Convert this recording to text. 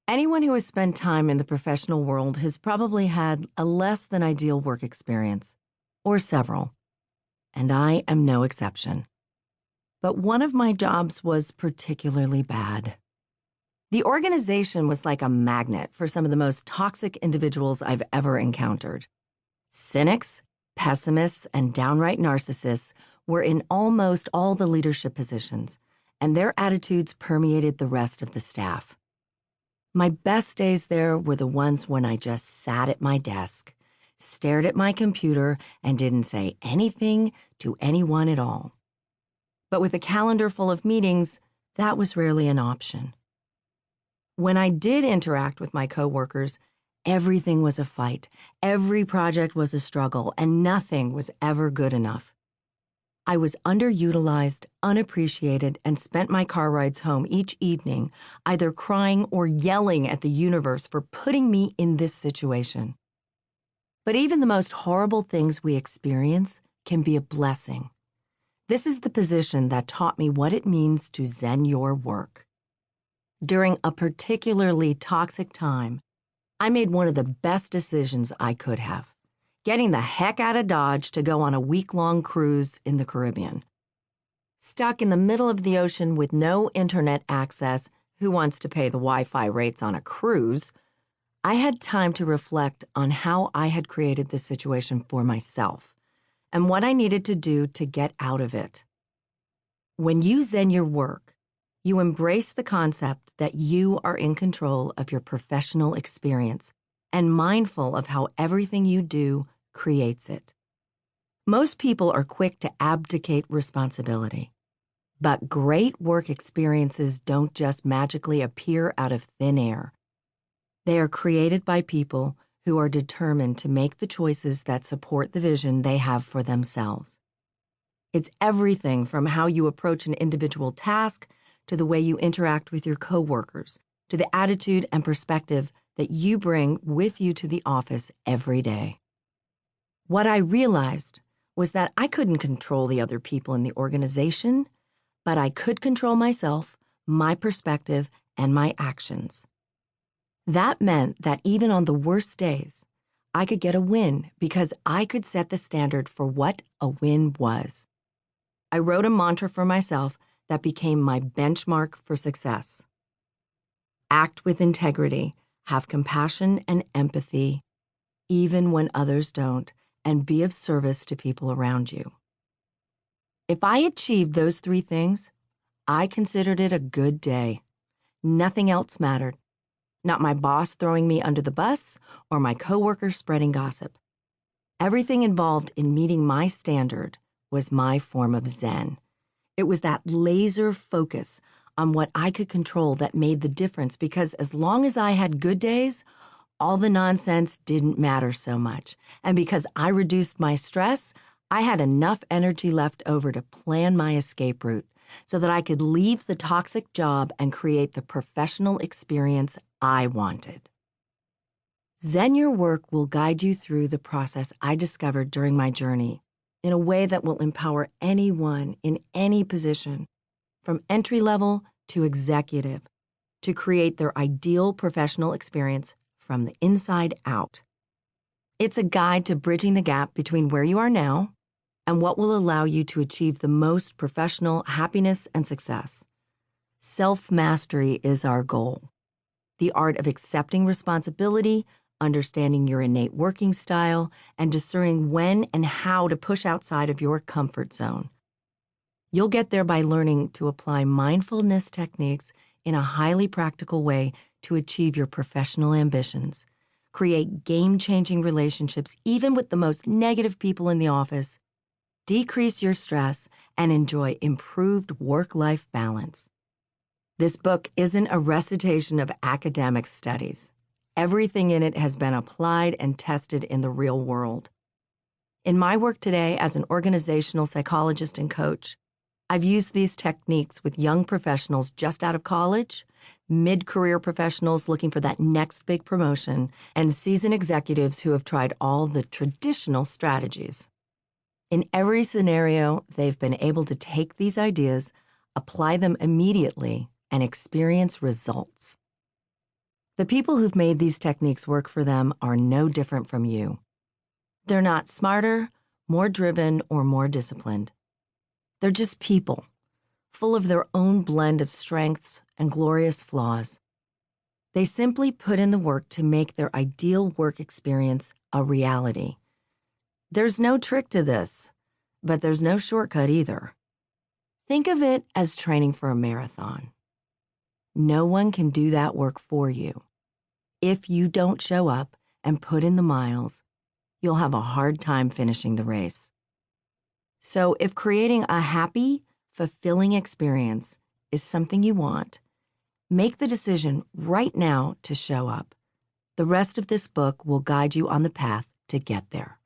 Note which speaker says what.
Speaker 1: Anyone who has spent time in the professional world has probably had a less than ideal work experience, or several, and I am no exception. But one of my jobs was particularly bad. The organization was like a magnet for some of the most toxic individuals I've ever encountered. Cynics, pessimists, and downright narcissists were in almost all the leadership positions, and their attitudes permeated the rest of the staff. My best days there were the ones when I just sat at my desk, stared at my computer, and didn't say anything to anyone at all. But with a calendar full of meetings, that was rarely an option. When I did interact with my coworkers, everything was a fight, every project was a struggle, and nothing was ever good enough. I was underutilized, unappreciated, and spent my car rides home each evening either crying or yelling at the universe for putting me in this situation. But even the most horrible things we experience can be a blessing. This is the position that taught me what it means to zen your work. During a particularly toxic time, I made one of the best decisions I could have. Getting the heck out of Dodge to go on a week-long cruise in the Caribbean. Stuck in the middle of the ocean with no internet access, who wants to pay the Wi-Fi rates on a cruise? I had time to reflect on how I had created this situation for myself and what I needed to do to get out of it. When you zen your work, you embrace the concept that you are in control of your professional experience and mindful of how everything you do creates it. Most people are quick to abdicate responsibility, but great work experiences don't just magically appear out of thin air. They are created by people who are determined to make the choices that support the vision they have for themselves. It's everything from how you approach an individual task to the way you interact with your coworkers, to the attitude and perspective that you bring with you to the office every day. What I realized was that I couldn't control the other people in the organization, but I could control myself, my perspective, and my actions. That meant that even on the worst days, I could get a win because I could set the standard for what a win was. I wrote a mantra for myself that became my benchmark for success. Act with integrity, have compassion and empathy, even when others don't, and be of service to people around you. If I achieved those three things, I considered it a good day. Nothing else mattered. Not my boss throwing me under the bus or my coworkers spreading gossip. Everything involved in meeting my standard was my form of zen. It was that laser focus on what I could control that made the difference because as long as I had good days, all the nonsense didn't matter so much. And because I reduced my stress, I had enough energy left over to plan my escape route so that I could leave the toxic job and create the professional experience I wanted. Zen Your Work will guide you through the process I discovered during my journey in a way that will empower anyone in any position, from entry level to executive, to create their ideal professional experience from the inside out. It's a guide to bridging the gap between where you are now and what will allow you to achieve the most professional happiness and success. Self-mastery is our goal. The art of accepting responsibility, understanding your innate working style, and discerning when and how to push outside of your comfort zone. You'll get there by learning to apply mindfulness techniques in a highly practical way to achieve your professional ambitions, create game-changing relationships even with the most negative people in the office, decrease your stress, and enjoy improved work-life balance. This book isn't a recitation of academic studies. Everything in it has been applied and tested in the real world. In my work today as an organizational psychologist and coach, I've used these techniques with young professionals just out of college, mid-career professionals looking for that next big promotion, and seasoned executives who have tried all the traditional strategies. In every scenario, they've been able to take these ideas, apply them immediately, and experience results. The people who've made these techniques work for them are no different from you. They're not smarter, more driven, or more disciplined. They're just people, full of their own blend of strengths and glorious flaws. They simply put in the work to make their ideal work experience a reality. There's no trick to this, but there's no shortcut either. Think of it as training for a marathon. No one can do that work for you. If you don't show up and put in the miles, you'll have a hard time finishing the race. So if creating a happy, fulfilling experience is something you want, make the decision right now to show up. The rest of this book will guide you on the path to get there.